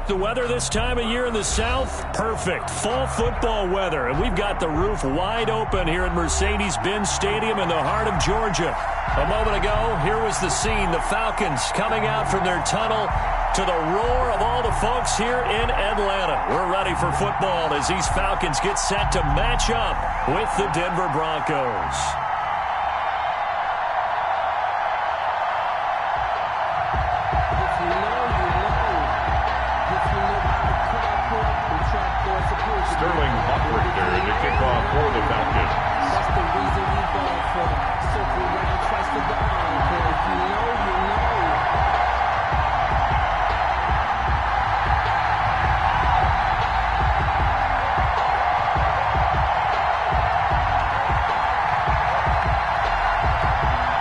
like the weather this time of year in the South? Perfect. Fall football weather. And we've got the roof wide open here at Mercedes-Benz Stadium in the heart of Georgia. A moment ago, here was the scene. The Falcons coming out from their tunnel to the roar of all the folks here in Atlanta. We're ready for football as these Falcons get set to match up with the Denver Broncos. To kick off for the Falcons. That's the reason we ball for. Circle around, trust the ball. If you know, you know.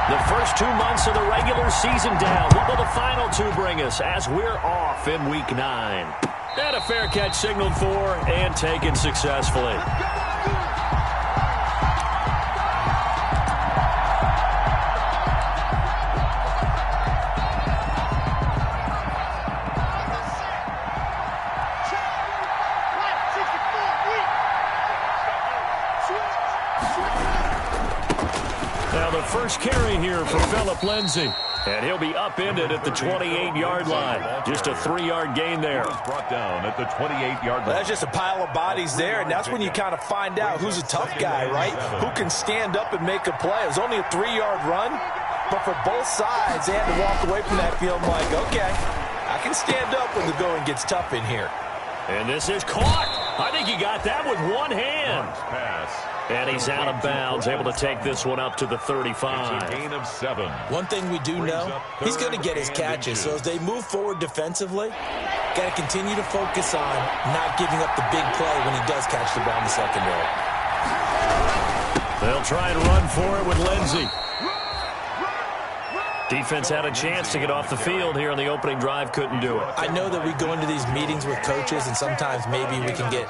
The first 2 months of the regular season down. What will the final two bring us as we're off in Week 9? And a fair catch signaled for and taken successfully. Now the first carry here for Phillip Lindsay. And he'll be upended at the 28-yard line. Just a 3-yard gain there. Brought down at the 28-yard line. That's just a pile of bodies there, and that's when you kind of find out who's a tough guy, right? Who can stand up and make a play. It was only a 3-yard run, but for both sides, they had to walk away from that field like, okay, I can stand up when the going gets tough in here. And this is caught. I think he got that with one hand. Pass. And he's out of bounds, able to take this one up to the 35. It's a gain of 7. One thing we do know, he's going to get his catches. So as they move forward defensively, got to continue to focus on not giving up the big play when he does catch the ball in the secondary. They'll try and run for it with Lindsay. Defense had a chance to get off the field here on the opening drive, couldn't do it. I know that we go into these meetings with coaches, and sometimes maybe we can get,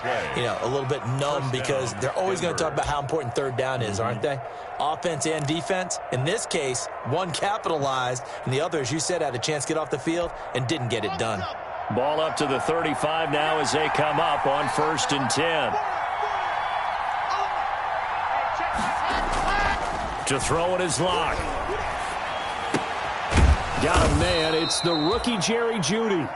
a little bit numb because they're always going to talk about how important third down is, aren't they? Offense and defense. In this case, one capitalized, and the other, as you said, had a chance to get off the field and didn't get it done. Ball up to the 35 now as they come up on 1st and 10. To throw it is Locke. Got him, man. It's the rookie Jerry Jeudy.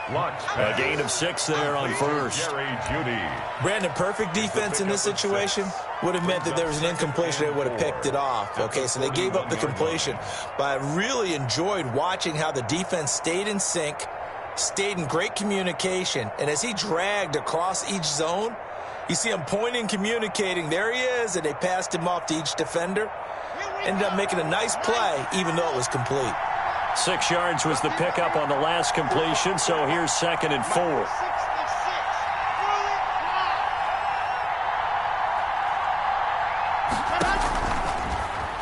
A gain of 6 there on first. Jerry Jeudy. Brandon, perfect defense in this situation would have meant that there was an incompletion. They would have picked it off. Okay, so they gave up the completion. But I really enjoyed watching how the defense stayed in sync, stayed in great communication. And as he dragged across each zone, you see him pointing, communicating. There he is, and they passed him off to each defender. Ended up making a nice play, even though it was complete. 6 yards was the pickup on the last completion, so here's 2nd and 4.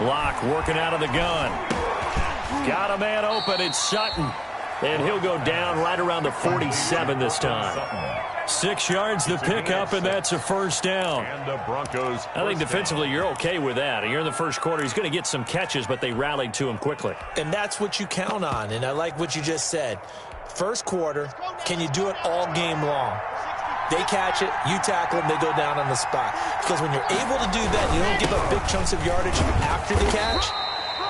Locke working out of the gun. Got a man open. It's Sutton. And he'll go down right around the 47 this time. 6 yards the pickup, and that's a first down. And the Broncos. I think defensively you're okay with that. You're in the first quarter. He's going to get some catches, but they rallied to him quickly. And that's what you count on, and I like what you just said. First quarter, can you do it all game long? They catch it, you tackle them, they go down on the spot. Because when you're able to do that, you don't give up big chunks of yardage after the catch.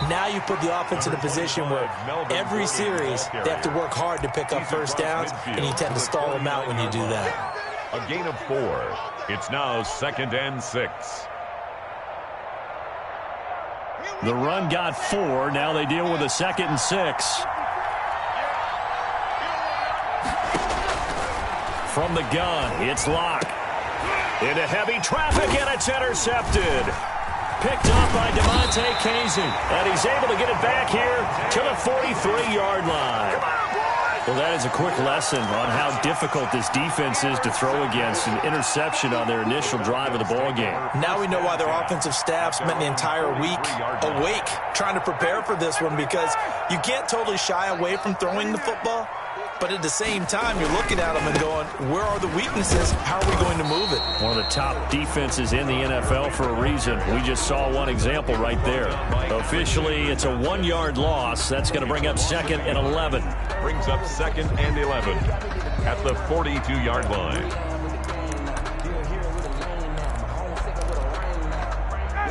Now you put the offense in a position where every series they have to work hard to pick up first downs, and you tend to stall them out when you do that. A gain of 4. It's now 2nd and 6. The run got 4. Now they deal with a 2nd and 6. From the gun, it's Locke. Into heavy traffic, and it's intercepted. Picked up by DeMonte Casey, and he's able to get it back here to the 43-yard line. Well, that is a quick lesson on how difficult this defense is to throw against. An interception on their initial drive of the ballgame. Now we know why their offensive staff spent the entire week awake trying to prepare for this one, because you can't totally shy away from throwing the football. But at the same time, you're looking at them and going, where are the weaknesses? How are we going to move it? One of the top defenses in the NFL for a reason. We just saw one example right there. Officially, it's a 1-yard loss. That's going to bring up 2nd and 11. Brings up 2nd and 11 at the 42-yard line.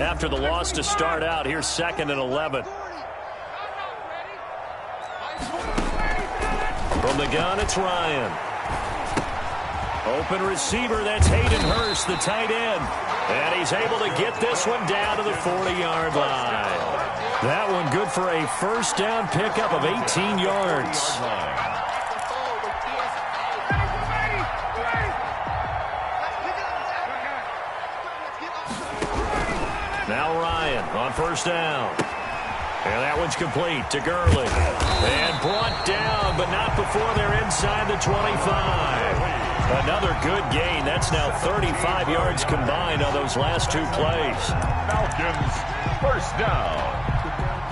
After the loss to start out, here's 2nd and 11. From the gun, it's Ryan. Open receiver, that's Hayden Hurst, the tight end. And he's able to get this one down to the 40-yard line. That one good for a first down pickup of 18 yards. Now Ryan on first down. And that one's complete to Gurley. And brought down, but not before they're inside the 25. Another good gain. That's now 35 yards combined on those last two plays. Falcons, first down.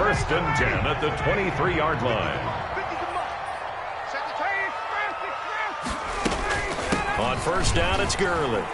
1st and 10 at the 23-yard line. On first down, it's Gurley.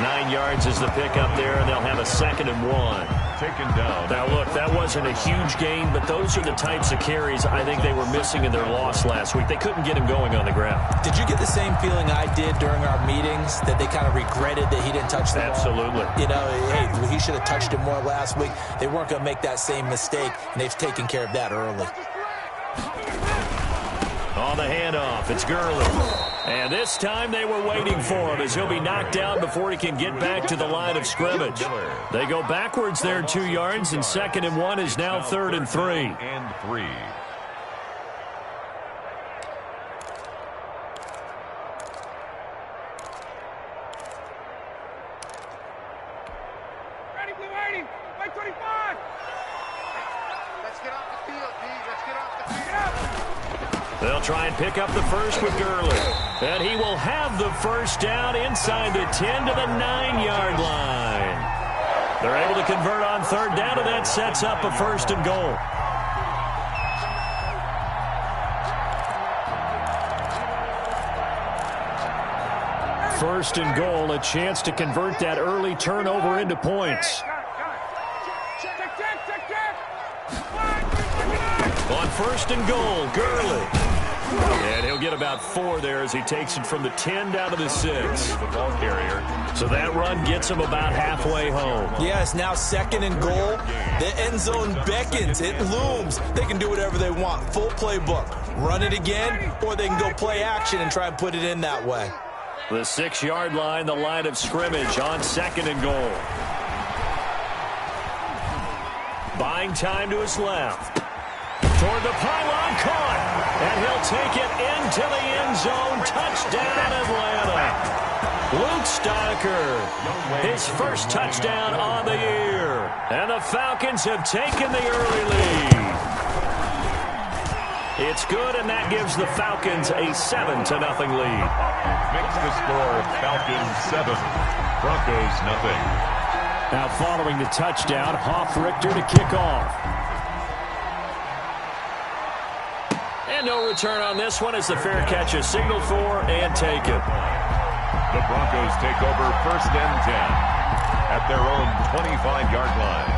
9 yards is the pickup there, and they'll have a 2nd and 1. Taken down. Now, look, that wasn't a huge gain, but those are the types of carries I think they were missing in their loss last week. They couldn't get him going on the ground. Did you get the same feeling I did during our meetings, that they kind of regretted that he didn't touch the ball? Absolutely. You know, hey, he should have touched it more last week. They weren't going to make that same mistake, and they've taken care of that early. On the handoff, it's Gurley. And this time they were waiting for him as he'll be knocked down before he can get back to the line of scrimmage. They go backwards there 2 yards, and 2nd and 1 is now 3rd and 3. And 3. Ready, blue 80, white 25. Let's get off the field, D. Let's get off the field. They'll try and pick up the first with Gurley. And he will have the first down inside the 10 to the 9-yard line. They're able to convert on 3rd down, and that sets up a 1st and goal. First and goal, a chance to convert that early turnover into points. On 1st and goal, Gurley. And he'll get about 4 there as he takes it from the 10 down to the 6. The ball carrier. So that run gets him about halfway home. Yeah, it's now 2nd and goal. The end zone beckons. It looms. They can do whatever they want. Full playbook. Run it again, or they can go play action and try and put it in that way. The 6-yard line, the line of scrimmage on 2nd and goal. Buying time to his left. Toward the pylon, caught. And he'll take it into the end zone. Touchdown, Atlanta. Luke Stoneker, his first touchdown on the year. And the Falcons have taken the early lead. It's good, and that gives the Falcons a 7-0 lead. Makes the score Falcons 7, Broncos 0. Now following the touchdown, Hoff-Richter to kick off. And no return on this one as the fair catch is signaled for and taken. The Broncos take over 1st and 10 at their own 25-yard line.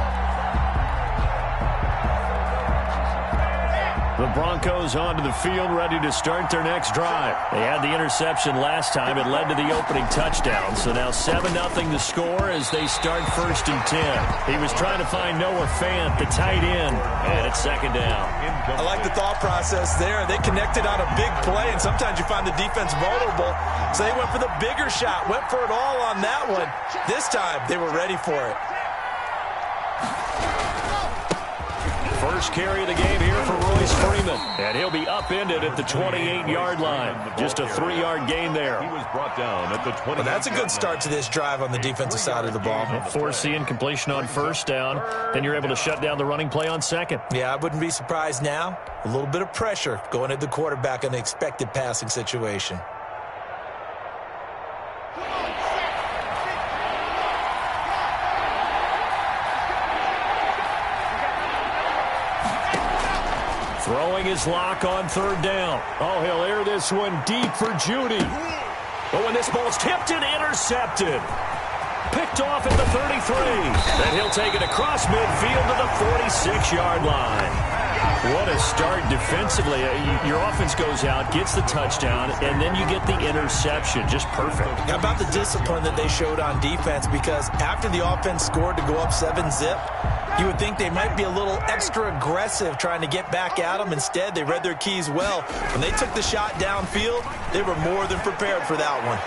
The Broncos onto the field, ready to start their next drive. They had the interception last time. It led to the opening touchdown. So now 7-0 the score as they start 1st and 10. He was trying to find Noah Fant, the tight end, and it's 2nd down. I like the thought process there. They connected on a big play, and sometimes you find the defense vulnerable. So they went for the bigger shot, went for it all on that one. This time, they were ready for it. First carry of the game here for Royce Freeman. And he'll be upended at the 28-yard line. Just a 3-yard gain there. He was brought down at the 20. Well, that's a good start to this drive on the defensive side of the ball. Force the incompletion on 1st down. Then you're able to shut down the running play on 2nd. Yeah, I wouldn't be surprised now. A little bit of pressure going at the quarterback in the expected passing situation. Throwing his lock on 3rd down. Oh, he'll air this one deep for Judy. But when this ball's tipped and intercepted. Picked off at the 33. And he'll take it across midfield to the 46-yard line. What a start defensively. Your offense goes out, gets the touchdown, and then you get the interception. Just perfect. How about the discipline that they showed on defense? Because after the offense scored to go up 7-zip, you would think they might be a little extra aggressive trying to get back at them. Instead, they read their keys well. When they took the shot downfield, they were more than prepared for that one.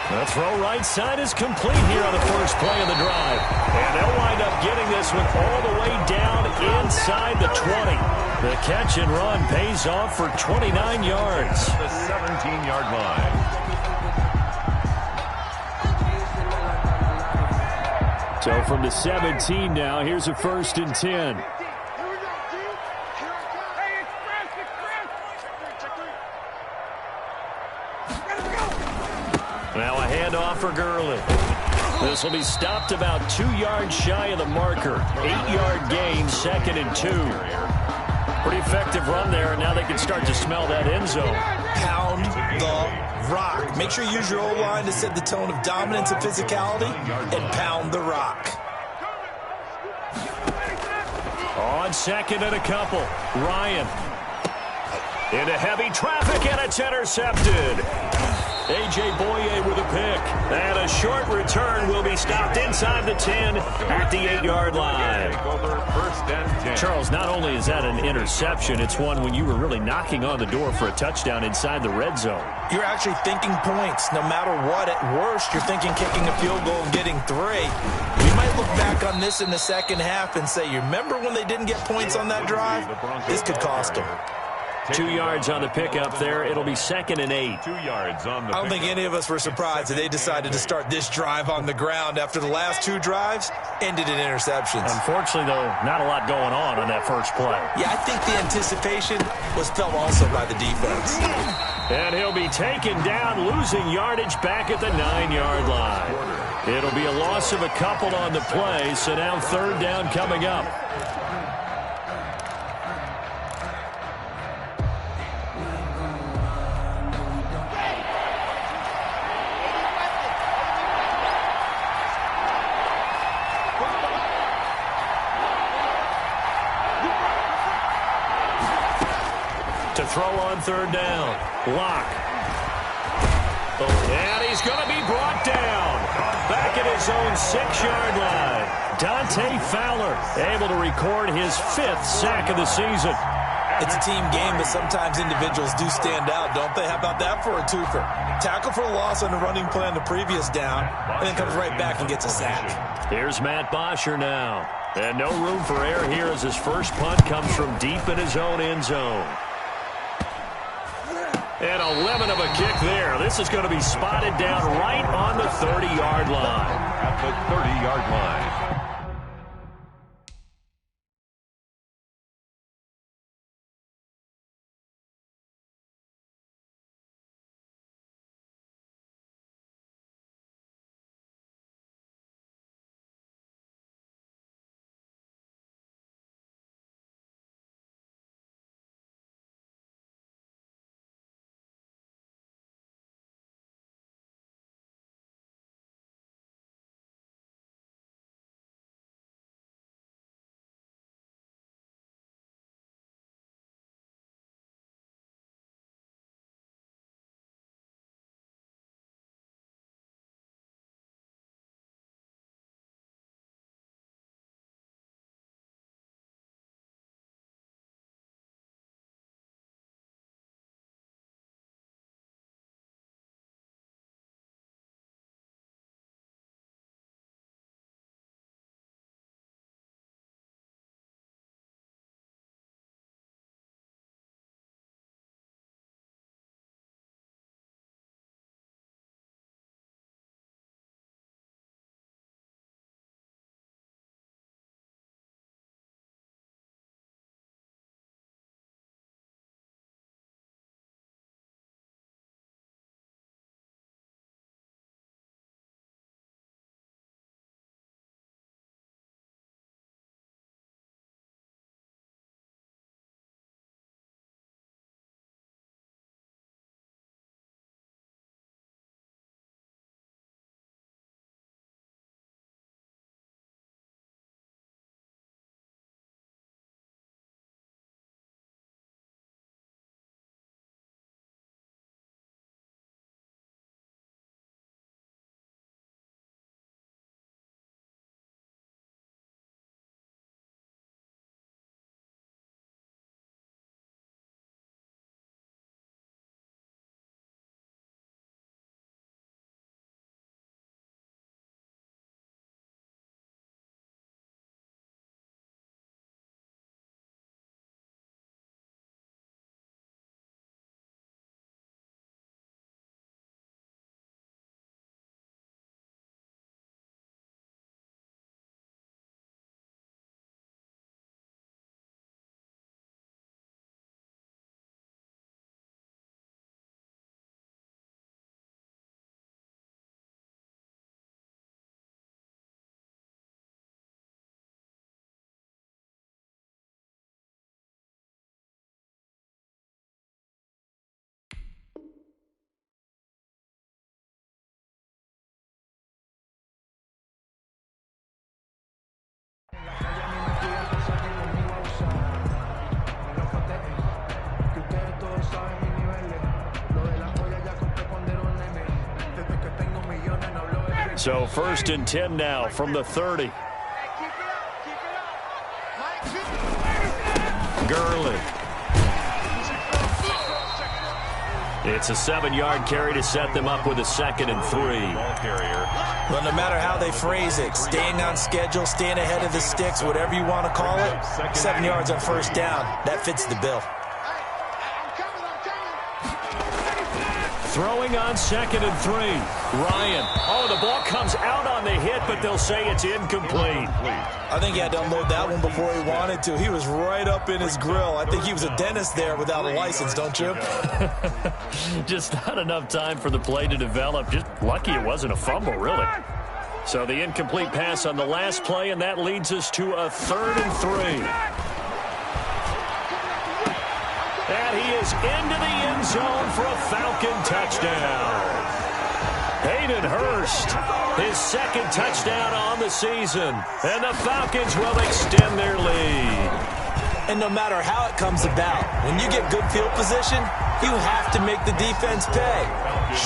The throw right side is complete here on the first play of the drive. And they'll wind up getting this one all the way down inside the 20. The catch and run pays off for 29 yards. The 17-yard line. So from the 17 now, here's a 1st and 10. Now a handoff for Gurley. This will be stopped about 2 yards shy of the marker. 8-yard gain, 2nd and 2. Pretty effective run there, and now they can start to smell that end zone. Pound the rock. Make sure you use your O-line to set the tone of dominance and physicality, and pound the rock. On 2nd and a couple, Ryan. Into heavy traffic, and it's intercepted. A.J. Boye with a pick. And a short return will be stopped inside the 10 at the 8-yard line. First and 10. Charles, not only is that an interception, it's one when you were really knocking on the door for a touchdown inside the red zone. You're actually thinking points. No matter what, at worst, you're thinking kicking a field goal and getting 3. We might look back on this in the second half and say, you remember when they didn't get points on that drive? This could cost them. 2 yards on the pickup there. It'll be 2nd and 8. 2 yards on the I don't think any of us were surprised that they decided to start this drive on the ground after the last 2 drives ended in interceptions. Unfortunately, though, not a lot going on that first play. Yeah, I think the anticipation was felt also by the defense. And he'll be taken down, losing yardage back at the 9-yard line. It'll be a loss of a couple on the play, so now 3rd down coming up. To throw on 3rd down. Lock. And he's going to be brought down. Back at his own 6-yard line. Dante Fowler able to record his 5th sack of the season. It's a team game, but sometimes individuals do stand out, don't they? How about that for a twofer? Tackle for a loss on the running play on the previous down, and then comes right back and gets a sack. Here's Matt Bosher now. And no room for error here as his first punt comes from deep in his own end zone. And a lemon of a kick there. This is going to be spotted down right on the 30-yard line. At the 30-yard line. So 1st and 10 now from the 30. Gurley. It's a 7-yard carry to set them up with a 2nd and 3. Well, no matter how they phrase it, staying on schedule, staying ahead of the sticks, whatever you want to call it, 7 yards on 1st down, that fits the bill. Throwing on 2nd and 3. Ryan. Oh, the ball comes out on the hit, but they'll say it's incomplete. I think he had to unload that one before he wanted to. He was right up in his grill. I think he was a dentist there without a license, don't you? Just not enough time for the play to develop. Just lucky it wasn't a fumble, really. So the incomplete pass on the last play, and that leads us to a 3rd and 3. And he is into the end zone for a Falcon touchdown. Hayden Hurst, his 2nd touchdown on the season. And the Falcons will extend their lead. And no matter how it comes about, when you get good field position, you have to make the defense pay.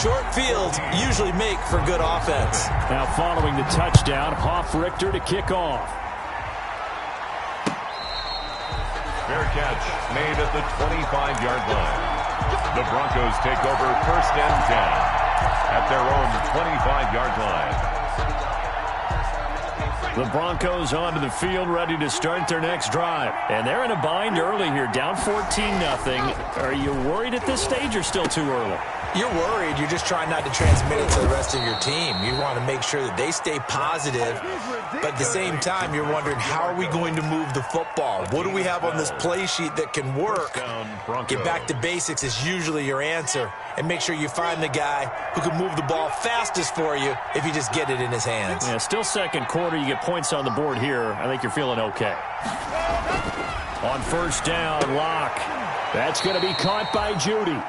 Short fields usually make for good offense. Now following the touchdown, Hoff-Richter to kick off. Fair catch made at the 25-yard line. The Broncos take over 1st and 10 at their own 25-yard line. The Broncos onto the field, ready to start their next drive. And they're in a bind early here, down 14-0. Are you worried at this stage or still too early? You're worried. You're just trying not to transmit it to the rest of your team. You want to make sure that they stay positive, but at the same time, you're wondering, how are we going to move the football? What do we have on this play sheet that can work? Get back to basics is usually your answer, and make sure you find the guy who can move the ball fastest for you if you just get it in his hands. Yeah, still 2nd quarter. You get points on the board here. I think you're feeling okay. On 1st down, Locke. That's going to be caught by Judy.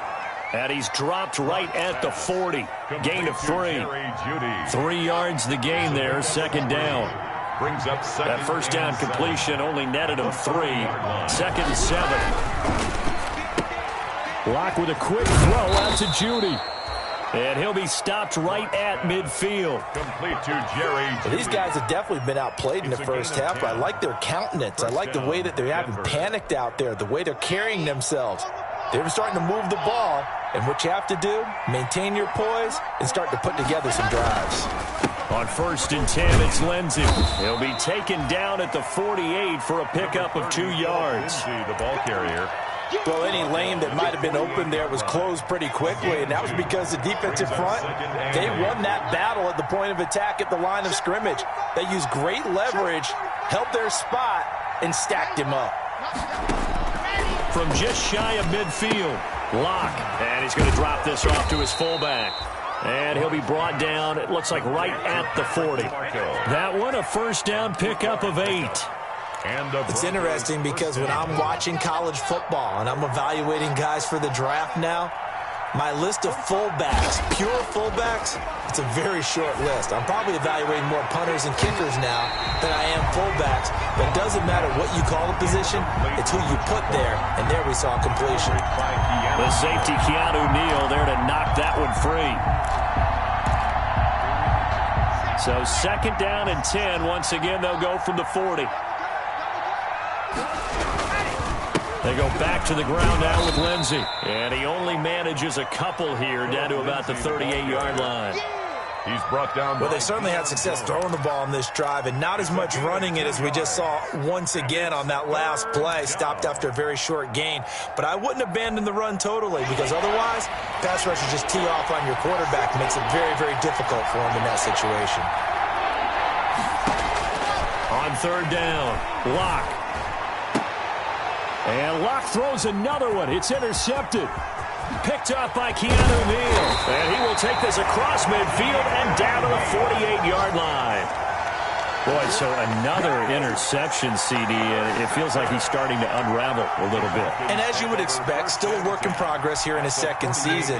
And he's dropped right at the 40. Gain of 3. 3 yards the gain there, 2nd down. Brings up that 1st down completion only netted him 3. 2nd and 7. Locke with a quick throw out to Judy. And he'll be stopped right at midfield. Complete to Jerry. Well, these guys have definitely been outplayed in the 1st half, but I like their countenance. I like the way that they haven't panicked out there, the way they're carrying themselves. They're starting to move the ball, and what you have to do, maintain your poise and start to put together some drives. On 1st and 10, it's Lindsey. He'll be taken down at the 48 for a pickup of 2 yards. The ball carrier. Well, any lane that might have been open there was closed pretty quickly, and that was because the defensive front, they won that battle at the point of attack at the line of scrimmage. They used great leverage, held their spot, and stacked him up. From just shy of midfield, Locke. And he's going to drop this off to his fullback. And he'll be brought down, it looks like, right at the 40. That one, a 1st down pickup of 8. It's interesting because when I'm watching college football and I'm evaluating guys for the draft now, my list of fullbacks, pure fullbacks, it's a very short list. I'm probably evaluating more punters and kickers now than I am fullbacks, but it doesn't matter what you call a position, it's who you put there, and there we saw completion. The safety, Keanu Neal, there to knock that one free. So 2nd down and 10. Once again, they'll go from the 40. They go back to the ground now with Lindsey. And he only manages a couple here down to about the 38-yard line. He's brought down. Well, they certainly had success throwing the ball on this drive and not as much running it as we just saw once again on that last play. Stopped after a very short gain. But I wouldn't abandon the run totally because otherwise, pass rushers just tee off on your quarterback. Makes it very, very difficult for him in that situation. On 3rd down, Locke. And Locke throws another one. It's intercepted. Picked up by Keanu Neal. And he will take this across midfield and down to the 48-yard line. Boy, so another interception, CD. It feels like he's starting to unravel a little bit. And as you would expect, still a work in progress here in his 2nd season.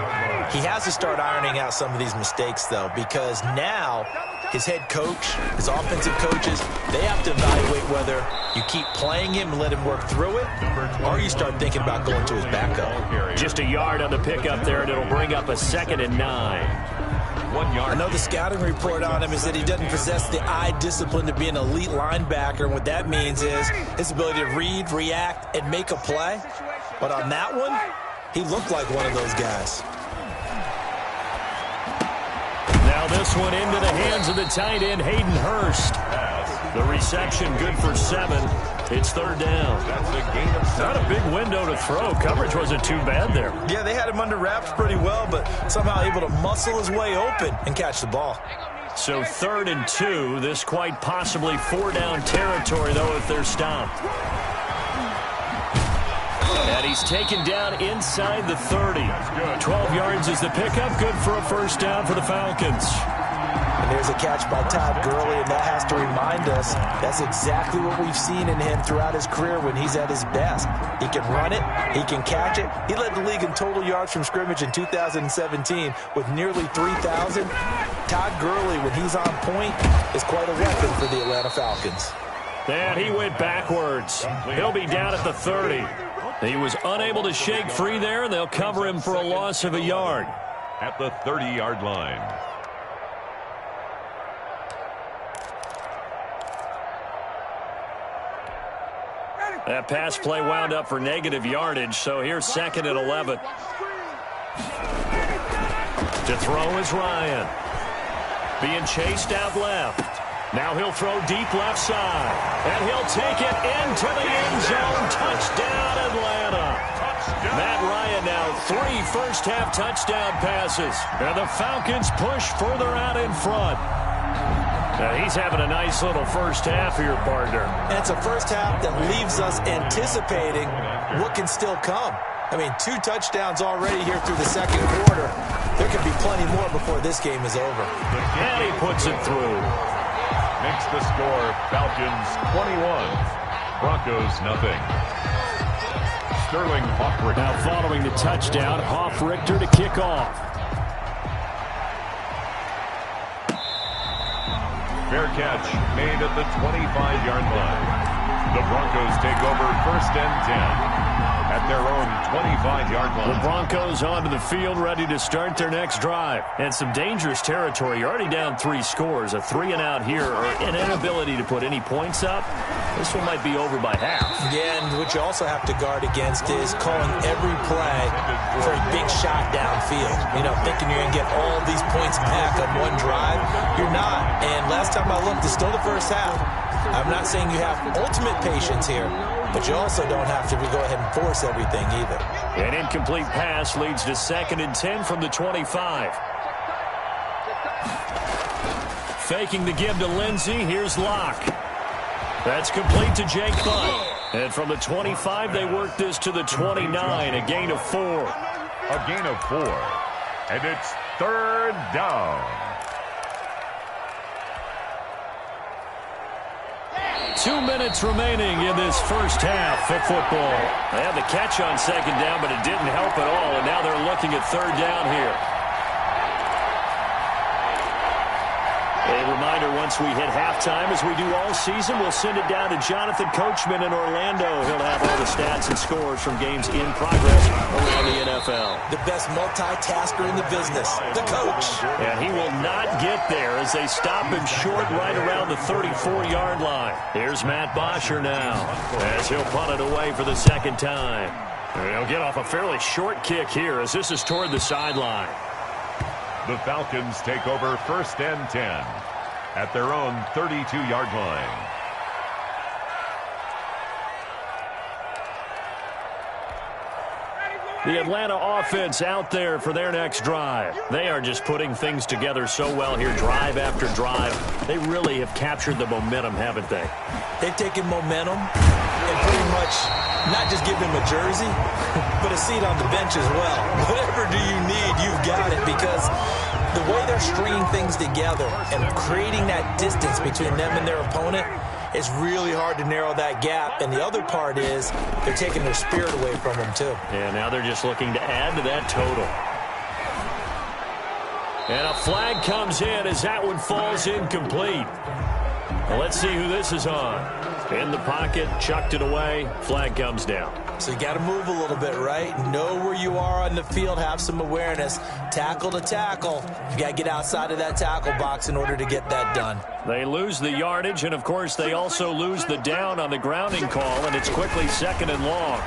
He has to start ironing out some of these mistakes, though, because now his head coach, his offensive coaches, they have to evaluate whether you keep playing him and let him work through it, or you start thinking about going to his backup. Just a yard on the pickup there, and it'll bring up a 2nd and 9. 1 yard. I know the scouting report on him is that he doesn't possess the eye discipline to be an elite linebacker. And what that means is his ability to read, react, and make a play. But on that one, he looked like one of those guys. Now this one into the hands of the tight end, Hayden Hurst. The reception good for 7. It's 3rd down. That's a gain of 7. Not a big window to throw. Coverage wasn't too bad there. Yeah, they had him under wraps pretty well, but somehow able to muscle his way open and catch the ball. So 3rd and 2. This quite possibly 4-down territory, though, if they're stopped. And he's taken down inside the 30. 12 yards is the pickup. Good for a 1st down for the Falcons. And there's a catch by Todd Gurley, and that has to remind us that's exactly what we've seen in him throughout his career when he's at his best. He can run it. He can catch it. He led the league in total yards from scrimmage in 2017 with nearly 3,000. Todd Gurley, when he's on point, is quite a weapon for the Atlanta Falcons. And he went backwards. He'll be down at the 30. He was unable to shake free there, and they'll cover him for a loss of a yard. At the 30-yard line. That pass play wound up for negative yardage, so here's 2nd and 11. To throw is Ryan. Being chased out left. Now he'll throw deep left side. And he'll take it into the end zone. Touchdown, Atlanta. Matt Ryan now 3 first-half touchdown passes. And the Falcons push further out in front. Now he's having a nice little first half here, partner. And it's a first half that leaves us anticipating what can still come. I mean, 2 touchdowns already here through the 2nd quarter. There could be plenty more before this game is over. And he puts it through. Makes the score Falcons 21, Broncos nothing. Sterling Hoffrichter. Now following the touchdown, Hoffrichter to kick off. Fair catch made at the 25-yard line. The Broncos take over 1st and 10 at their own 25-yard line. The Broncos onto the field, ready to start their next drive. And some dangerous territory. You're already down 3 scores. A 3-and-out here, or an inability to put any points up. This one might be over by half. Yeah, and what you also have to guard against is calling every play for a big shot downfield. You know, thinking you're going to get all these points back on one drive. You're not. And last time I looked, it's still the first half. I'm not saying you have ultimate patience here, but you also don't have to go ahead and force everything either. An incomplete pass leads to 2nd and 10 from the 25. Faking the give to Lindsey. Here's Locke. That's complete to Jake Butt. And from the 25, they work this to the 29, a gain of 4. A gain of 4. And it's 3rd down. 2 minutes remaining in this first half of football. They had the catch on 2nd down, but it didn't help at all, and now they're looking at 3rd down here. A reminder, once we hit halftime, as we do all season, we'll send it down to Jonathan Coachman in Orlando. He'll have all the stats and scores from games in progress around the NFL. The best multitasker in the business, the coach. And he will not get there as they stop him short right around the 34-yard line. Here's Matt Bosher now as he'll punt it away for the 2nd time. And he'll get off a fairly short kick here as this is toward the sideline. The Falcons take over 1st and 10 at their own 32-yard line. The Atlanta offense out there for their next drive. They are just putting things together so well here, drive after drive. They really have captured the momentum, haven't they? They've taken momentum and pretty much not just give him a jersey, but a seat on the bench as well. Whatever do you need, you've got it, because the way they're stringing things together and creating that distance between them and their opponent, it's really hard to narrow that gap. And the other part is they're taking their spirit away from them, too. And now they're just looking to add to that total. And a flag comes in as that one falls incomplete. Well, let's see who this is on. In the pocket, chucked it away, flag comes down. So you got to move a little bit, right? Know where you are on the field, have some awareness. Tackle to tackle. You got to get outside of that tackle box in order to get that done. They lose the yardage, and, of course, they also lose the down on the grounding call, and it's quickly 2nd and long.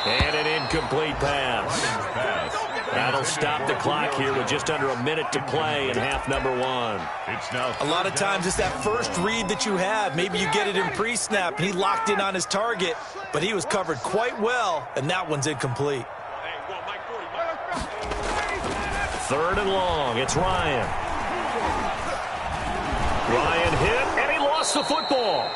And an incomplete pass. That'll stop the clock here with just under a minute to play in half number 1. A lot of times it's that first read that you have. Maybe you get it in pre-snap, and he locked in on his target, but he was covered quite well, and that one's incomplete. 3rd and long. It's Ryan. Ryan hit, and he lost the football.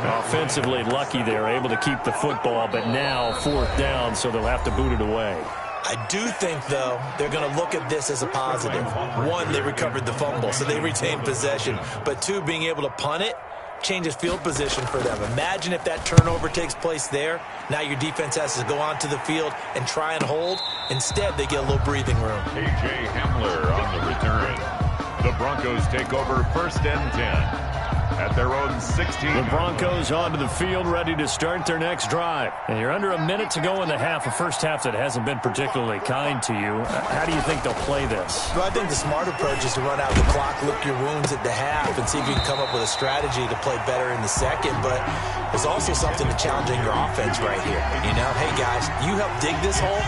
Offensively lucky they were able to keep the football, but now 4th down, so they'll have to boot it away. I do think, though, they're going to look at this as a positive. 1, they recovered the fumble, so they retained possession. But 2, being able to punt it changes field position for them. Imagine if that turnover takes place there. Now your defense has to go onto the field and try and hold. Instead, they get a little breathing room. A.J. Hamler on the return. The Broncos take over 1st and 10. At their own 16. The Broncos onto the field, ready to start their next drive. And you're under a minute to go in the half, a first half that hasn't been particularly kind to you. How do you think they'll play this? Well, I think the smart approach is to run out the clock, lick your wounds at the half, and see if you can come up with a strategy to play better in the second. But there's also something to challenging your offense right here. You know, hey, guys, you help dig this hole.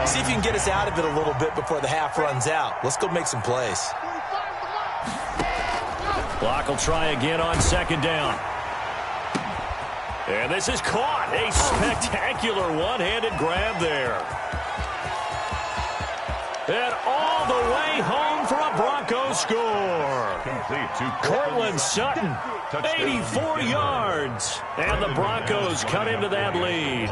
See if you can get us out of it a little bit before the half runs out. Let's go make some plays. Clock will try again on 2nd down. And this is caught. A spectacular one-handed grab there. And all the way home for a Broncos score. Complete to Cortland Sutton, 84 yards. And the Broncos cut into that lead.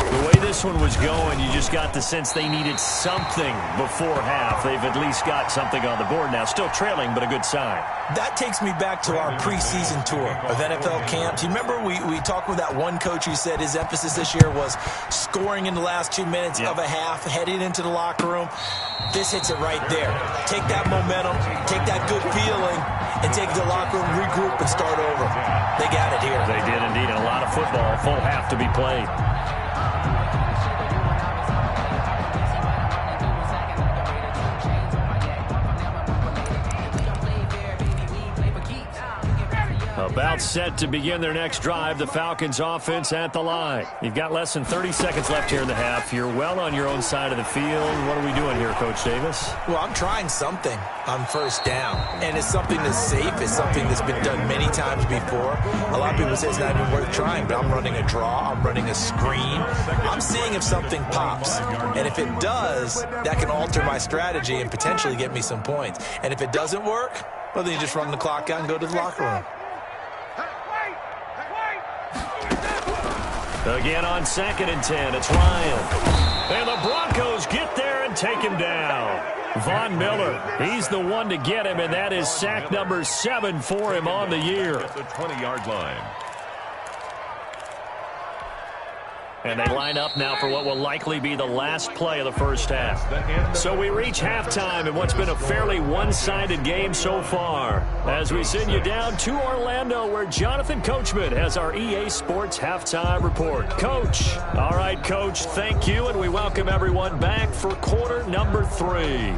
The way this one was going, you just got the sense they needed something before half. They've at least got something on the board now. Still trailing, but a good sign. That takes me back to our preseason tour of NFL camps. You remember we talked with that one coach who said his emphasis this year was scoring in the last 2 minutes of a half, heading into the locker room. This hits it right there. Take that momentum, take that good feeling, and take it to the locker room, regroup, and start over. They got it here. They did indeed, and a lot of football, full half to be played. About set to begin their next drive. The Falcons offense at the line. You've got less than 30 seconds left here in the half. You're well on your own side of the field. What are we doing here, Coach Davis? Well, I'm trying something on 1st down. And it's something that's safe. It's something that's been done many times before. A lot of people say it's not even worth trying, but I'm running a draw. I'm running a screen. I'm seeing if something pops. And if it does, that can alter my strategy and potentially get me some points. And if it doesn't work, well, then you just run the clock out and go to the locker room. Again on 2nd and 10, it's Ryan. And the Broncos get there and take him down. Von Miller, he's the one to get him, and that is sack number 7 for him on the year. At the 20-yard line. And they line up now for what will likely be the last play of the first half. So we reach halftime in what's been a fairly one-sided game so far. As we send you down to Orlando, where Jonathan Coachman has our EA Sports halftime report. Coach. All right, Coach, thank you, and we welcome everyone back for quarter number 3.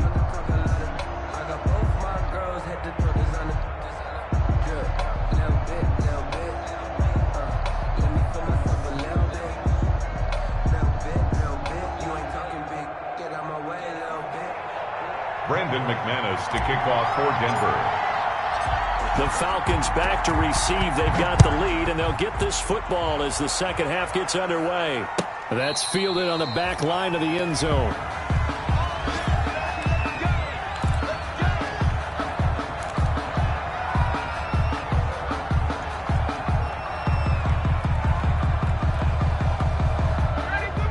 Brandon McManus to kick off for Denver. The Falcons back to receive. They've got the lead, and they'll get this football as the second half gets underway. That's fielded on the back line of the end zone.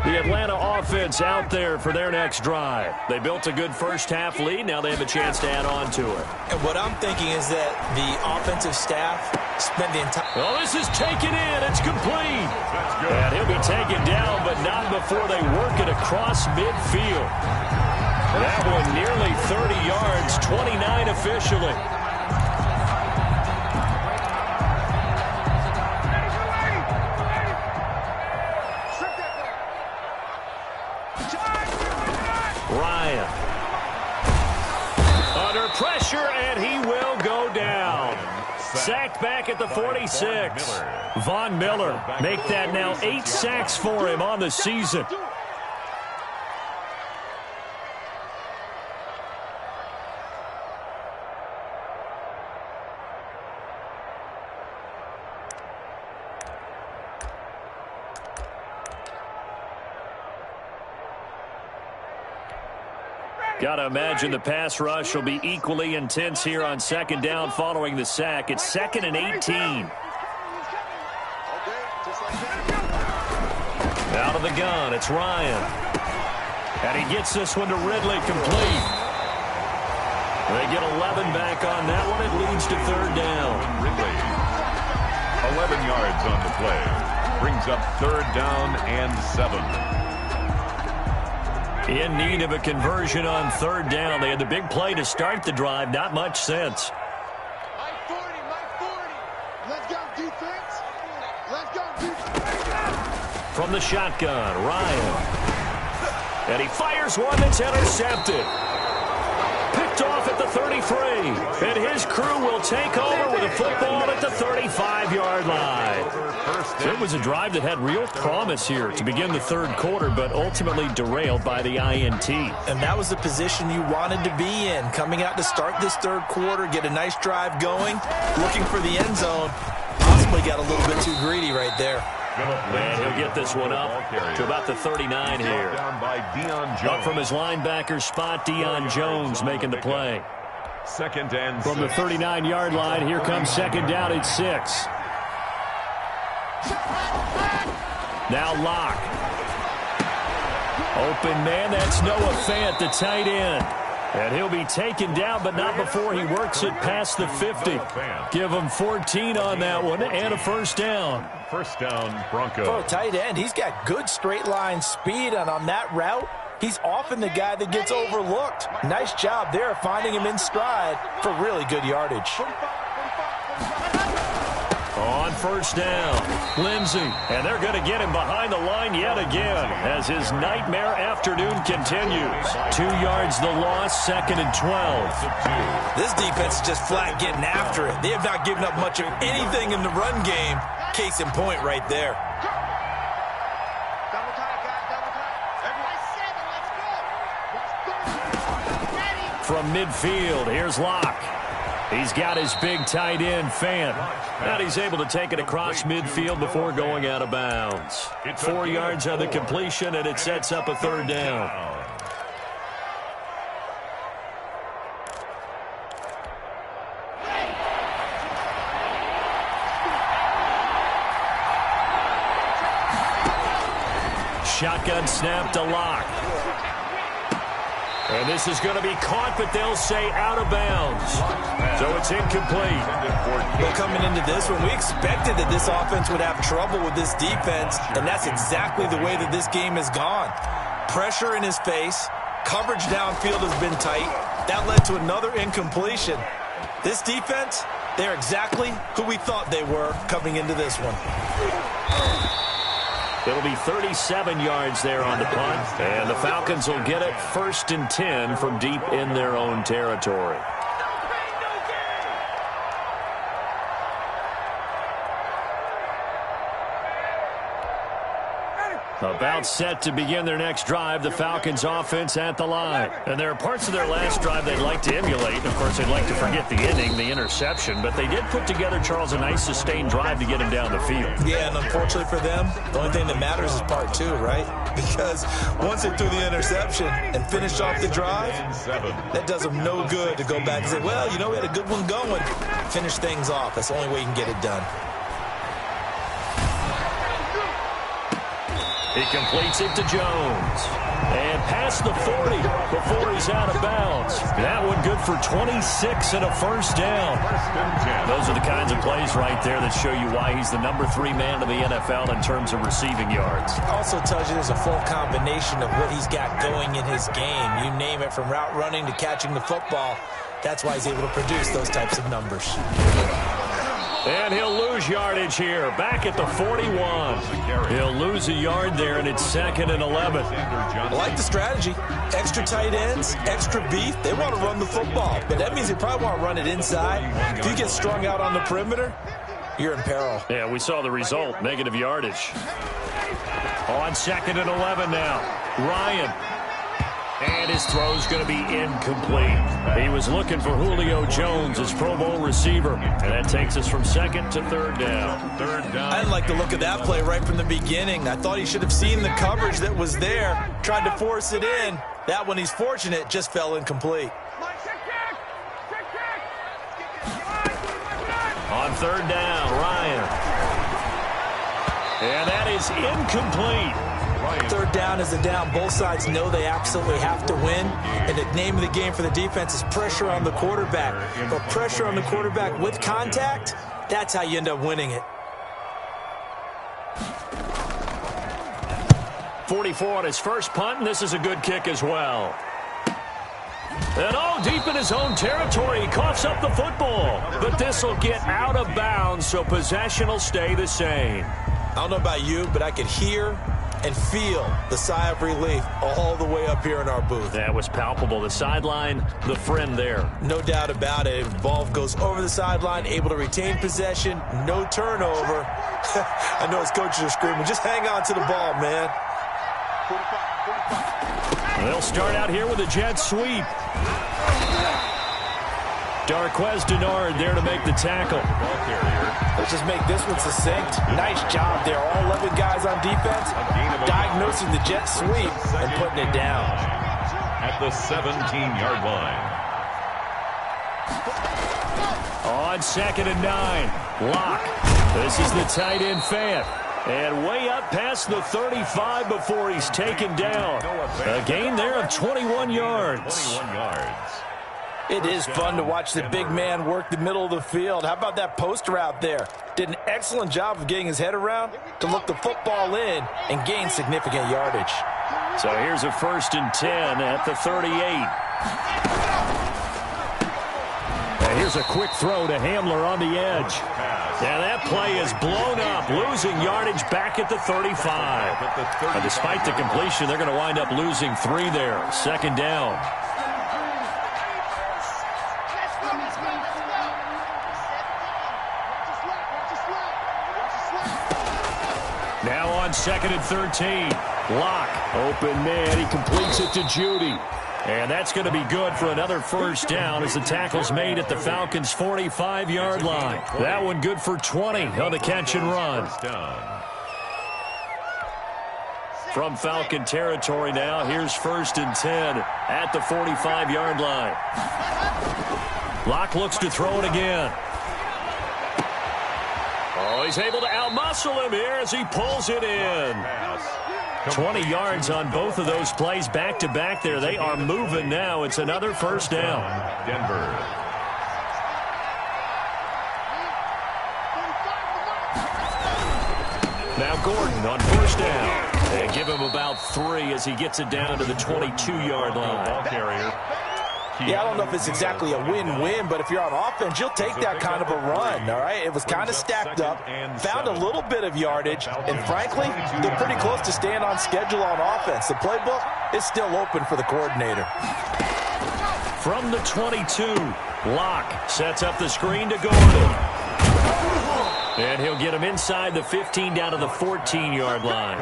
The Atlanta offense out there for their next drive. They built a good first half lead. Now they have a chance to add on to it. And what I'm thinking is that the offensive staff spent the entire... Oh, this is taken in. It's complete. And he'll be taken down, but not before they work it across midfield. That one nearly 30 yards, 29 officially. pressure, and he will go down. Sacked back at the 46. Von Miller make that now 8 sacks for him on the season. Got to imagine the pass rush will be equally intense here on second down following the sack. It's 2nd and 18. Out of the gun, it's Ryan. And he gets this one to Ridley complete. They get 11 back on that one. It leads to 3rd down. Ridley, 11 yards on the play. Brings up 3rd down and 7. In need of a conversion on 3rd down. They had the big play to start the drive. Not much sense. Mike 40. Let's go, defense. Let's go, defense. From the shotgun, Ryan. And he fires one that's intercepted. Picked off at the 33. And his crew will take over with a football at the 35-yard line. It was a drive that had real promise here to begin the 3rd quarter, but ultimately derailed by the INT. And that was the position you wanted to be in. Coming out to start this 3rd quarter, get a nice drive going, looking for the end zone. Possibly got a little bit too greedy right there. And he'll get this one up to about the 39 here. Up from his linebacker spot, Deion Jones making the play. 2nd and 6. From the 39-yard line, here comes 2nd down at 6. Now Locke. Open man, that's Noah Fant, the tight end. And he'll be taken down, but not before he works it past the 50. Give him 14 on that one and a 1st down. 1st down, Broncos. For a tight end, he's got good straight line speed, and on that route, he's often the guy that gets overlooked. Nice job there finding him in stride for really good yardage. On 1st down, Lindsey. And they're going to get him behind the line yet again as his nightmare afternoon continues. 2 yards the loss, 2nd and 12. This defense is just flat getting after it. They have not given up much of anything in the run game. Case in point right there. Double time, guys, double time. From midfield, here's Locke. He's got his big tight end, Fant. And he's able to take it across midfield before going out of bounds. 4 yards on the completion, and it sets up a 3rd down. Shotgun snap to Locke. And this is going to be caught, but they'll say out of bounds. So it's incomplete. Well, coming into this one, we expected that this offense would have trouble with this defense, and that's exactly the way that this game has gone. Pressure in his face, coverage downfield has been tight. That led to another incompletion. This defense, they're exactly who we thought they were coming into this one. It'll be 37 yards there on the punt, and the Falcons will get it 1st and 10 from deep in their own territory. About set to begin their next drive, the Falcons offense at the line. And there are parts of their last drive they'd like to emulate. Of course, they'd like to forget the inning, the interception, but they did put together, Charles, a nice sustained drive to get him down the field. Yeah, and unfortunately for them, the only thing that matters is part 2, right? Because once they threw the interception and finished off the drive, that does them no good to go back and say, well, you know, we had a good one going. Finish things off. That's the only way you can get it done. He completes it to Jones. And past the 40 before he's out of bounds. That one good for 26 and a 1st down. Those are the kinds of plays right there that show you why he's the #3 man in the NFL in terms of receiving yards. Also tells you there's a full combination of what he's got going in his game. You name it, from route running to catching the football. That's why he's able to produce those types of numbers. And he'll lose yardage here, back at the 41. He'll lose a yard there, and it's 2nd and 11. I like the strategy. Extra tight ends, extra beef. They want to run the football, but that means they probably want to run it inside. If you get strung out on the perimeter, you're in peril. Yeah, we saw the result, negative yardage. On 2nd and 11 now, Ryan. And his throw's going to be incomplete. He was looking for Julio Jones, his Pro Bowl receiver. And that takes us from 2nd to 3rd down. 3rd down. I didn't like the look of that play right from the beginning. I thought he should have seen the coverage that was there, tried to force it in. That one, he's fortunate, just fell incomplete. On 3rd down, Ryan. And that is incomplete. 3rd down is a down. Both sides know they absolutely have to win. And the name of the game for the defense is pressure on the quarterback. But pressure on the quarterback with contact, that's how you end up winning it. 44 on his first punt, and this is a good kick as well. And deep in his own territory, he coughs up the football. But this will get out of bounds, so possession will stay the same. I don't know about you, but I could hear and feel the sigh of relief all the way up here in our booth. That was palpable. The sideline, the friend there. No doubt about it. Ball goes over the sideline, able to retain possession, no turnover. I know his coaches are screaming, just hang on to the ball, man. They'll start out here with a jet sweep. Darquez Denard there to make the tackle. Let's just make this one succinct. Nice job there. All 11 guys on defense diagnosing the jet sweep and putting it down. At the 17-yard line. On 2nd and 9, Locke. This is the tight end fan. And way up past the 35 before he's taken down. A gain there of 21 yards. 21 yards. It is fun to watch the big man work the middle of the field. How about that post route there? Did an excellent job of getting his head around to look the football in and gain significant yardage. So here's a 1st and 10 at the 38. And here's a quick throw to Hamler on the edge. And that play is blown up, losing yardage back at the 35. And despite the completion, they're going to wind up losing 3 there. 2nd down. Now on 2nd and 13. Locke, open man, he completes it to Judy. And that's going to be good for another 1st down as the tackle's made at the Falcons' 45-yard line. That one good for 20 on the catch and run. From Falcon territory now, here's 1st and 10 at the 45-yard line. Locke looks to throw it again. Oh, he's able to outmuscle him here as he pulls it in. 20 yards on both of those plays back-to-back there. They are moving now. It's another 1st down. Denver. Now Gordon on 1st down. They give him about 3 as he gets it down to the 22-yard line. Ball carrier. Yeah, I don't know if it's exactly a win-win, but if you're on offense, you'll take that kind of a run, all right? It was kind of stacked up, found a little bit of yardage, and frankly, they're pretty close to staying on schedule on offense. The playbook is still open for the coordinator. From the 22, Locke sets up the screen to Gordon. And he'll get him inside the 15 down to the 14-yard line.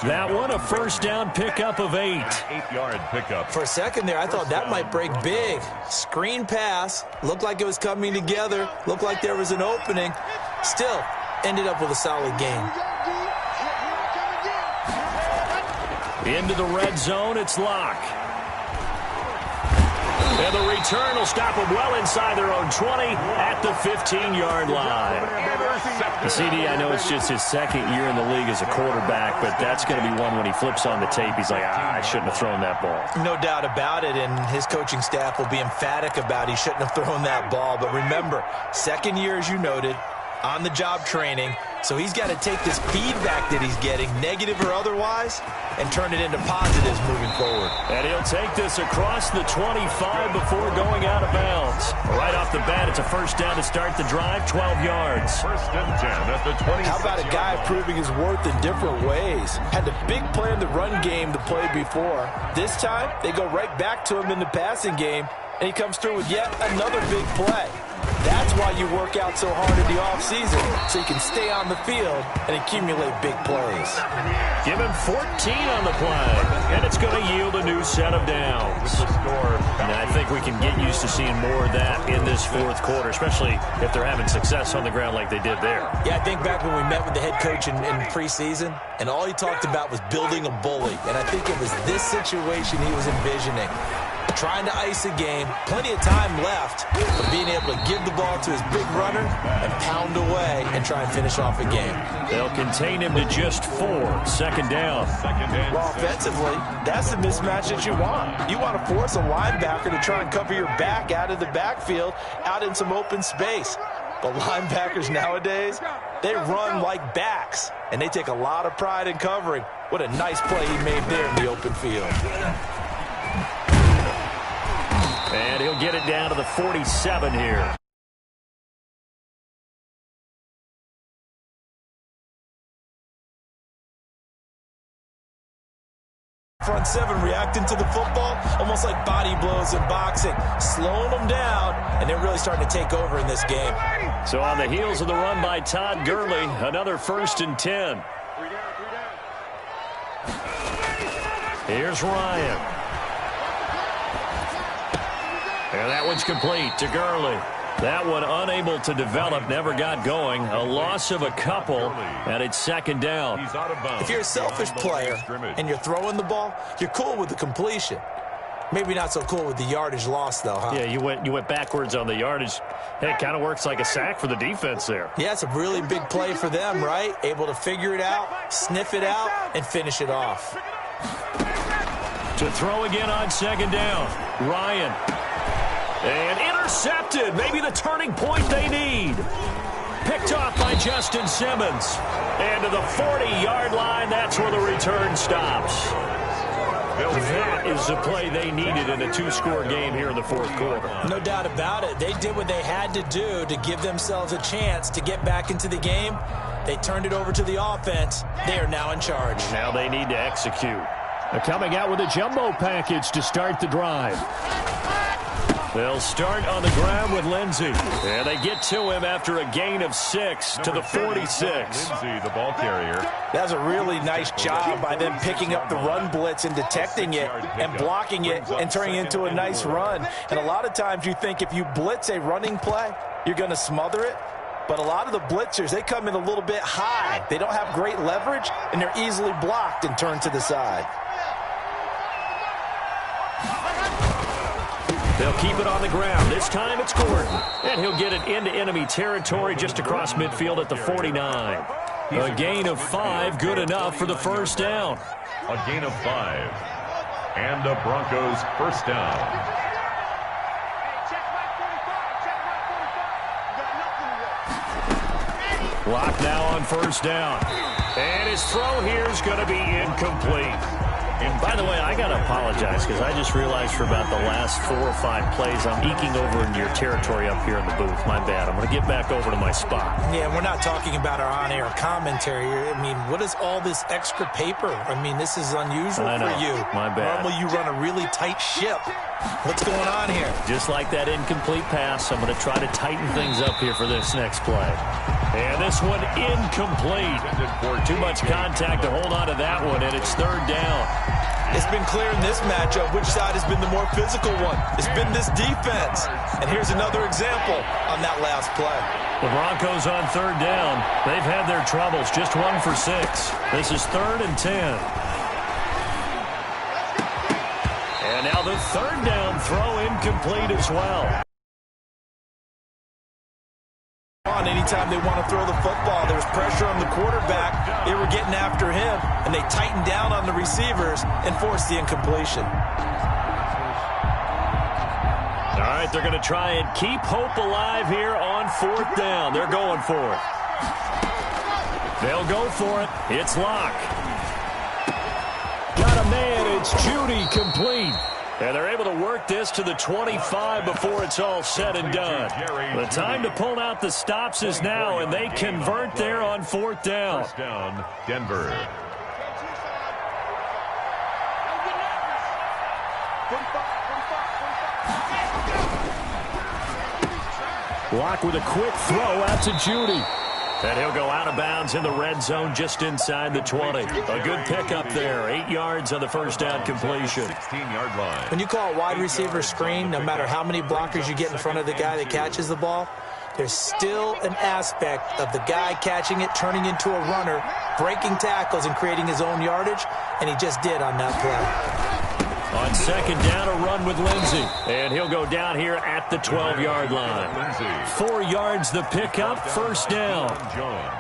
That one, a 1st down pickup of 8. 8-yard pickup. For a second there, I thought that might break big. Screen pass, looked like it was coming together, looked like there was an opening. Still, ended up with a solid gain. Into the red zone, it's Locke. And the return will stop them well inside their own 20 at the 15-yard line. CD, I know it's just his 2nd year in the league as a quarterback, but that's going to be one when he flips on the tape. He's like, I shouldn't have thrown that ball. No doubt about it, and his coaching staff will be emphatic about he shouldn't have thrown that ball. But remember, 2nd year, as you noted, on-the-job training. So he's got to take this feedback that he's getting, negative or otherwise, and turn it into positives moving forward. And he'll take this across the 25 before going out of bounds. Right off the bat, it's a first down to start the drive, 12 yards. First and 10 at the 26. How about a guy proving his worth in different ways? Had the big play in the run game the play before. This time, they go right back to him in the passing game, and he comes through with yet another big play. That's why you work out so hard in the offseason, so you can stay on the field and accumulate big plays. Give him 14 on the play, and it's going to yield a new set of downs. And I think we can get used to seeing more of that in this fourth quarter, especially if they're having success on the ground like they did there. Yeah, I think back when we met with the head coach in preseason, and all he talked about was building a bully. And I think it was this situation he was envisioning. Trying to ice a game, plenty of time left, but being able to give the ball to his big runner and pound away and try and finish off a game. They'll contain him to just 4. Second down. Well, offensively, that's the mismatch that you want. You want to force a linebacker to try and cover your back out of the backfield, out in some open space. But linebackers nowadays, they run like backs, and they take a lot of pride in covering. What a nice play he made there in the open field. And he'll get it down to the 47 here. Front seven reacting to the football, almost like body blows in boxing, slowing them down, and they're really starting to take over in this game. So on the heels of the run by Todd Gurley, another 1st and 10. Here's Ryan. And that one's complete to Gurley. That one unable to develop, never got going. A loss of a couple, and it's second down. If you're a selfish player and you're throwing the ball, you're cool with the completion. Maybe not so cool with the yardage loss, though, huh? Yeah, you went backwards on the yardage. Hey, it kind of works like a sack for the defense there. Yeah, it's a really big play for them, right? Able to figure it out, sniff it out, and finish it off. To throw again on second down, Ryan. And intercepted. Maybe the turning point they need. Picked off by Justin Simmons. And to the 40-yard line, that's where the return stops. That is the play they needed in a 2-score game here in the fourth quarter. No doubt about it. They did what they had to do to give themselves a chance to get back into the game. They turned it over to the offense. They are now in charge. Now they need to execute. They're coming out with a jumbo package to start the drive. They'll start on the ground with Lindsey. And they get to him after a gain of 6 to the 46. Lindsey, the ball carrier. That's a really nice job by them picking up the run blitz and detecting it and blocking it and turning it into a nice run. And a lot of times you think if you blitz a running play, you're going to smother it. But a lot of the blitzers, they come in a little bit high. They don't have great leverage, and they're easily blocked and turned to the side. They'll keep it on the ground. This time it's Gordon. And he'll get it into enemy territory just across midfield at the 49. A gain of 5, good enough for the first down. A gain of 5. And the Broncos first down. Clock now on first down. And his throw here is going to be incomplete. And by the way, I got to apologize because I just realized for about the last 4 or 5 plays, I'm eking over into your territory up here in the booth. My bad. I'm going to get back over to my spot. Yeah, we're not talking about our on-air commentary. I mean, what is all this extra paper? I mean, this is unusual for you. My bad. Normally you run a really tight ship. What's going on here? Just like that incomplete pass, I'm going to try to tighten things up here for this next play. And this one incomplete. Too much contact to hold on to that one, and it's third down. It's been clear in this matchup which side has been the more physical one. It's been this defense. And here's another example on that last play. The Broncos on third down. They've had their troubles, just 1 for 6. This is 3rd and 10. And now the third down throw incomplete as well. Anytime they want to throw the football, there's pressure on the quarterback. They were getting after him, and they tightened down on the receivers and forced the incompletion. All right, they're going to try and keep hope alive here on 4th down. They're going for it. They'll go for it. It's Locke. Got a man. It's Judy complete. And they're able to work this to the 25 before it's all said and done. The time to pull out the stops is now, and they convert there on 4th down. First down, Denver. Locke with a quick throw out to Judy. And he'll go out of bounds in the red zone just inside the 20. A good pickup there. 8 yards on the first down completion. 16-yard line. When you call a wide receiver screen, no matter how many blockers you get in front of the guy that catches the ball, there's still an aspect of the guy catching it, turning into a runner, breaking tackles and creating his own yardage, and he just did on that play. On second down, a run with Lindsey. And he'll go down here at the 12-yard line. 4 yards the pickup, first down.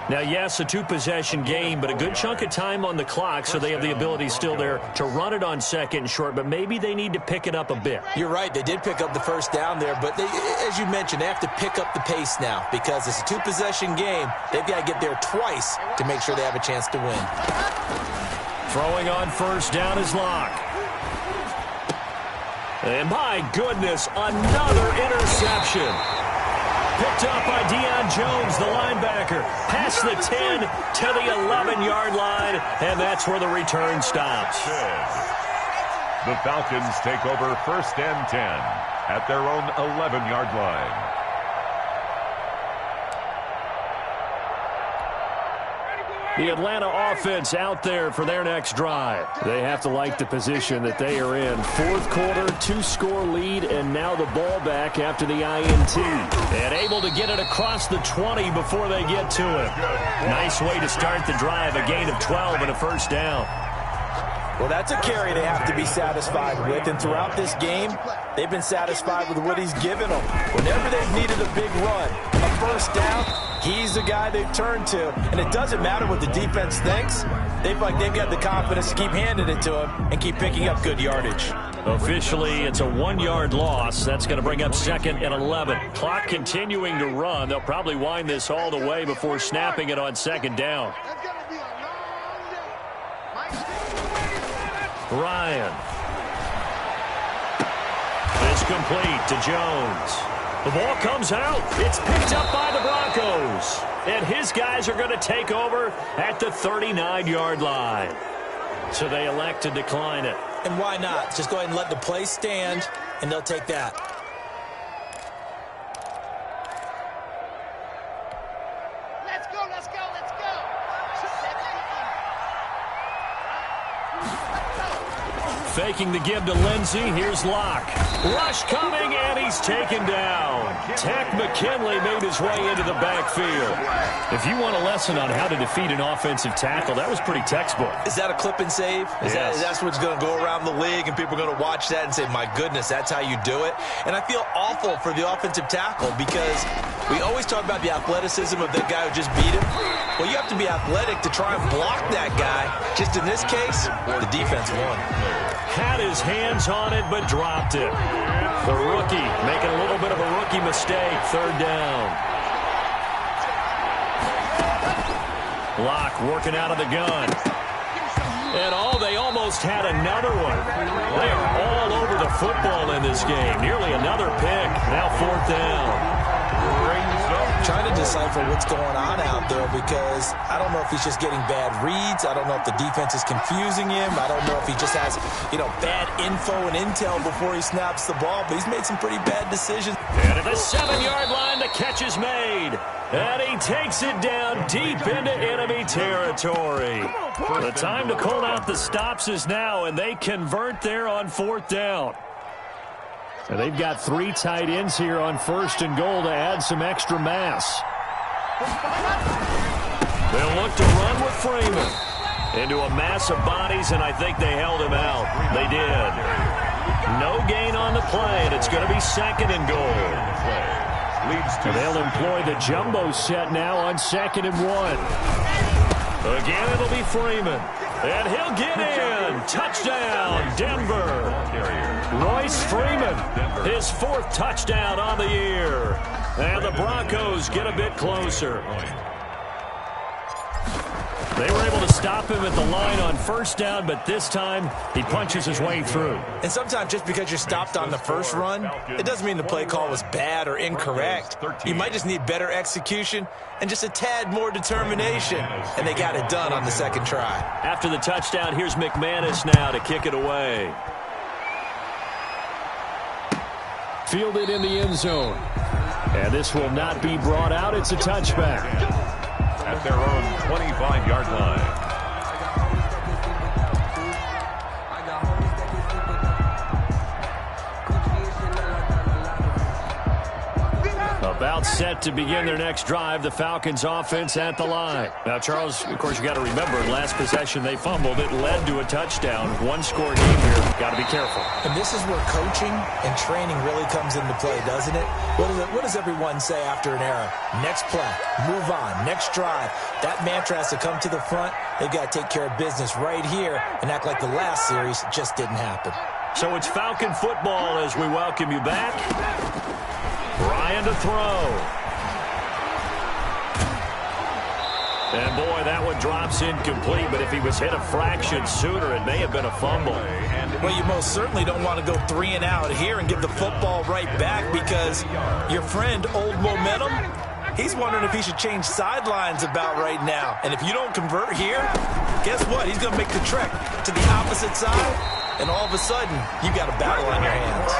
Now, yes, a 2-possession game, but a good chunk of time on the clock, so they have the ability still there to run it on second and short, but maybe they need to pick it up a bit. You're right. They did pick up the first down there, but as you mentioned, they have to pick up the pace now because it's a 2-possession game. They've got to get there twice to make sure they have a chance to win. Throwing on first down is Locke. And my goodness, another interception. Picked up by Deion Jones, the linebacker. Past the 10 to the 11-yard line, and that's where the return stops. The Falcons take over first and 10 at their own 11-yard line. The Atlanta offense out there for their next drive. They have to like the position that they are in. 4th quarter, 2-score lead, and now the ball back after the INT. And able to get it across the 20 before they get to it. Nice way to start the drive, a gain of 12 and a first down. Well, that's a carry they have to be satisfied with, and throughout this game, they've been satisfied with what he's given them. Whenever they've needed a big run, a first down, he's the guy they've turned to, and it doesn't matter what the defense thinks. They've got the confidence to keep handing it to him and keep picking up good yardage. Officially, it's a 1-yard loss. That's going to bring up 2nd and 11. Clock continuing to run. They'll probably wind this all the way before snapping it on 2nd down. Ryan. It's complete to Jones. The ball comes out. It's picked up by the Broncos. And his guys are going to take over at the 39-yard line. So they elect to decline it. And why not? Just go ahead and let the play stand, and they'll take that. Let's go, let's go, let's go. Faking the give to Lindsey. Here's Locke. Rush coming, and he's taken down. Tech McKinley made his way into the backfield. If you want a lesson on how to defeat an offensive tackle, that was pretty textbook. Is that a clip and save? Yes. That's what's going to go around the league, and people are going to watch that and say, my goodness, that's how you do it? And I feel awful for the offensive tackle because we always talk about the athleticism of the guy who just beat him. Well, you have to be athletic to try and block that guy. Just in this case, the defense won. Had his hands on it, but dropped it. The rookie making a little bit of a rookie mistake. 3rd down. Locke working out of the gun. And they almost had another one. They are all over the football in this game. Nearly another pick. Now 4th down. Trying to decipher what's going on out there because I don't know if he's just getting bad reads. I don't know if the defense is confusing him. I don't know if he just has, bad info and intel before he snaps the ball, but he's made some pretty bad decisions. And at the 7-yard line, the catch is made. And he takes it down deep into enemy territory. The time to pull out the stops is now, and they convert there on 4th down. And they've got 3 tight ends here on 1st and goal to add some extra mass. They'll look to run with Freeman into a mass of bodies, and I think they held him out. They did. No gain on the play, and it's going to be 2nd and goal. And they'll employ the jumbo set now on 2nd and 1. Again, it'll be Freeman. And he'll get in. Touchdown, Denver. Royce Freeman, his 4th touchdown on the year. And the Broncos get a bit closer. They were able to stop him at the line on 1st down, but this time he punches his way through. And sometimes just because you're stopped on the first run, it doesn't mean the play call was bad or incorrect. You might just need better execution and just a tad more determination. And they got it done on the 2nd try. After the touchdown, here's McManus now to kick it away. Fielded in the end zone. And this will not be brought out. It's a touchback. At their own 25-yard line. About set to begin their next drive, the Falcons offense at the line. Now, Charles, of course, you got to remember, last possession they fumbled. It led to a touchdown. 1-score game here. Got to be careful. And this is where coaching and training really comes into play, doesn't it? What does everyone say after an error? Next play, move on, next drive. That mantra has to come to the front. They've got to take care of business right here and act like the last series just didn't happen. So it's Falcon football as we welcome you back. Ryan to throw. And boy, that one drops incomplete, but if he was hit a fraction sooner, it may have been a fumble. Well, you most certainly don't want to go 3 and out here and give the football right back, because your friend, Old Momentum, he's wondering if he should change sidelines about right now. And if you don't convert here, guess what? He's going to make the trek to the opposite side. And all of a sudden, you got a battle on your hands.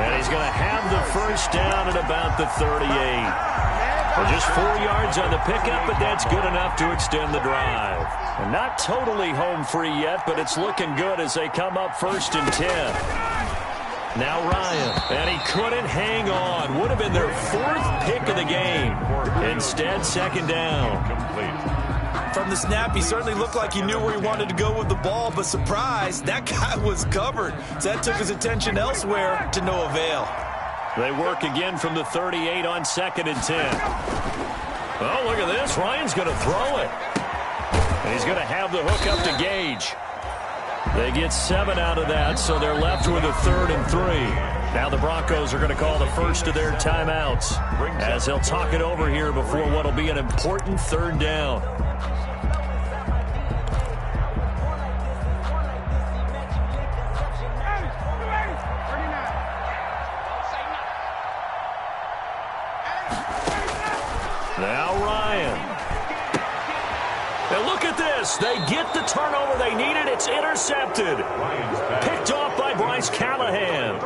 And he's going to have the 1st down at about the 38. Well, just 4 yards on the pickup, but that's good enough to extend the drive. And not totally home free yet, but it's looking good as they come up 1st and 10. Now Ryan, and he couldn't hang on. Would have been their 4th pick of the game. Instead, 2nd down. From the snap, he certainly looked like he knew where he wanted to go with the ball, but surprise, that guy was covered. So that took his attention elsewhere to no avail. They work again from the 38 on 2nd and 10. Oh, look at this. Ryan's going to throw it. And he's going to have the hook up to Gage. They get 7 out of that, so they're left with a 3rd and 3. Now the Broncos are going to call the first of their timeouts as they'll talk it over here before what will be an important 3rd down. Now Ryan. And look at this. They get the turnover they needed. It's intercepted. Picked off by Bryce Callahan.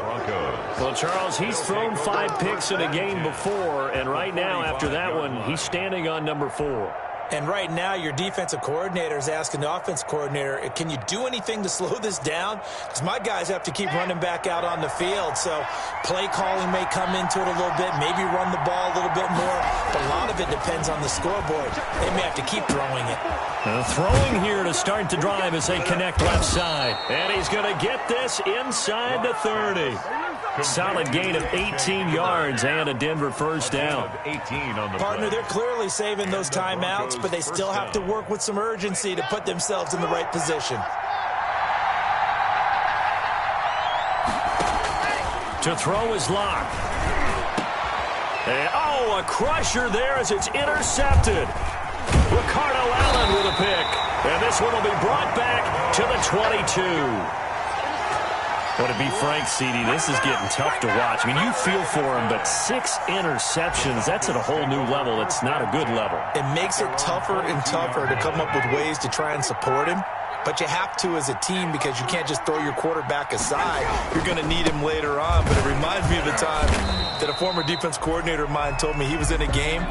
Well, Charles, he's thrown 5 picks in a game before, and right now after that one, he's standing on number 4. And right now, your defensive coordinator is asking the offense coordinator, can you do anything to slow this down? Because my guys have to keep running back out on the field. So play calling may come into it a little bit, maybe run the ball a little bit more. But a lot of it depends on the scoreboard. They may have to keep throwing it. Throwing here to start the drive as they connect left side. And he's going to get this inside the 30. Solid gain of 18 yards and a Denver 1st down. 18 on the Partner, they're clearly saving those timeouts, but they still have to work with some urgency to put themselves in the right position. To throw is Locke. And, a crusher there as it's intercepted. Ricardo Allen with a pick. And this one will be brought back to the 22. Well, to be frank, CD, this is getting tough to watch. I mean, you feel for him, but 6 interceptions, that's at a whole new level. It's not a good level. It makes it tougher and tougher to come up with ways to try and support him. But you have to as a team, because you can't just throw your quarterback aside. You're going to need him later on. But it reminds me of the time that a former defense coordinator of mine told me he was in a game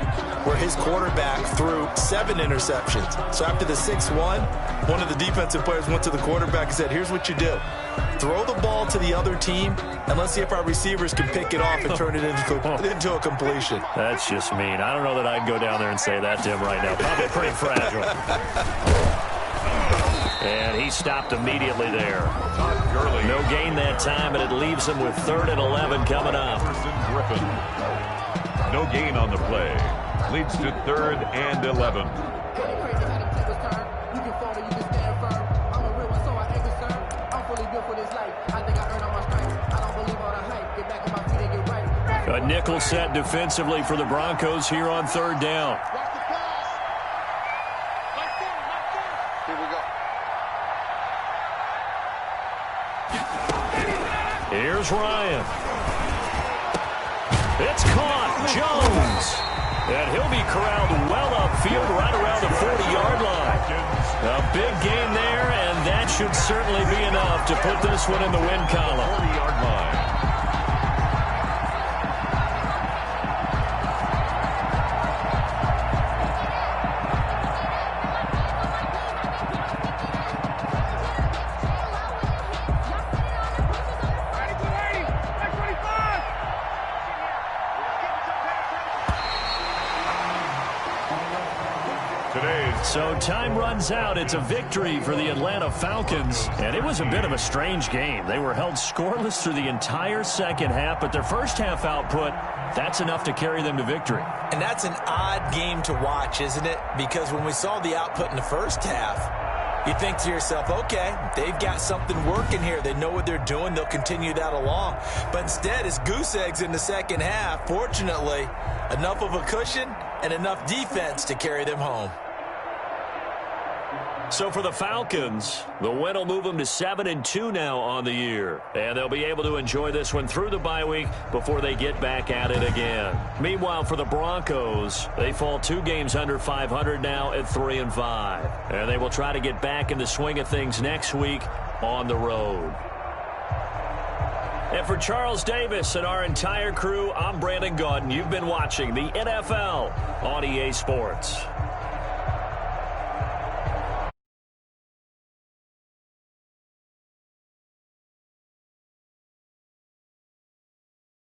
where his quarterback threw 7 interceptions. So after the 6-1, one of the defensive players went to the quarterback and said, here's what you do. Throw the ball to the other team, and let's see if our receivers can pick it off and turn it into a completion. That's just mean. I don't know that I'd go down there and say that to him right now. Probably pretty fragile. And he stopped immediately there. No gain that time, but it leaves him with 3rd and 11 coming up. No gain on the play. Leads to 3rd and 11. A nickel set defensively for the Broncos here on third down. Watch the pass. Right there, right there. Here we go. Here's Ryan. It's caught. Jones. And he'll be corralled well upfield right around the 40-yard line. A big gain there, and that should certainly be enough to put this one in the win column. 40-yard line. So time runs out. It's a victory for the Atlanta Falcons, and it was a bit of a strange game. They were held scoreless through the entire second half, but their first half output, that's enough to carry them to victory. And that's an odd game to watch, isn't it? Because when we saw the output in the first half, you think to yourself, okay, they've got something working here. They know what they're doing. They'll continue that along. But instead, it's goose eggs in the second half. Fortunately, enough of a cushion and enough defense to carry them home. So for the Falcons, the win will move them to 7-2 now on the year. And they'll be able to enjoy this one through the bye week before they get back at it again. Meanwhile, for the Broncos, they fall 2 games under 500 now at 3-5. And they will try to get back in the swing of things next week on the road. And for Charles Davis and our entire crew, I'm Brandon Gaudin. You've been watching the NFL on EA Sports.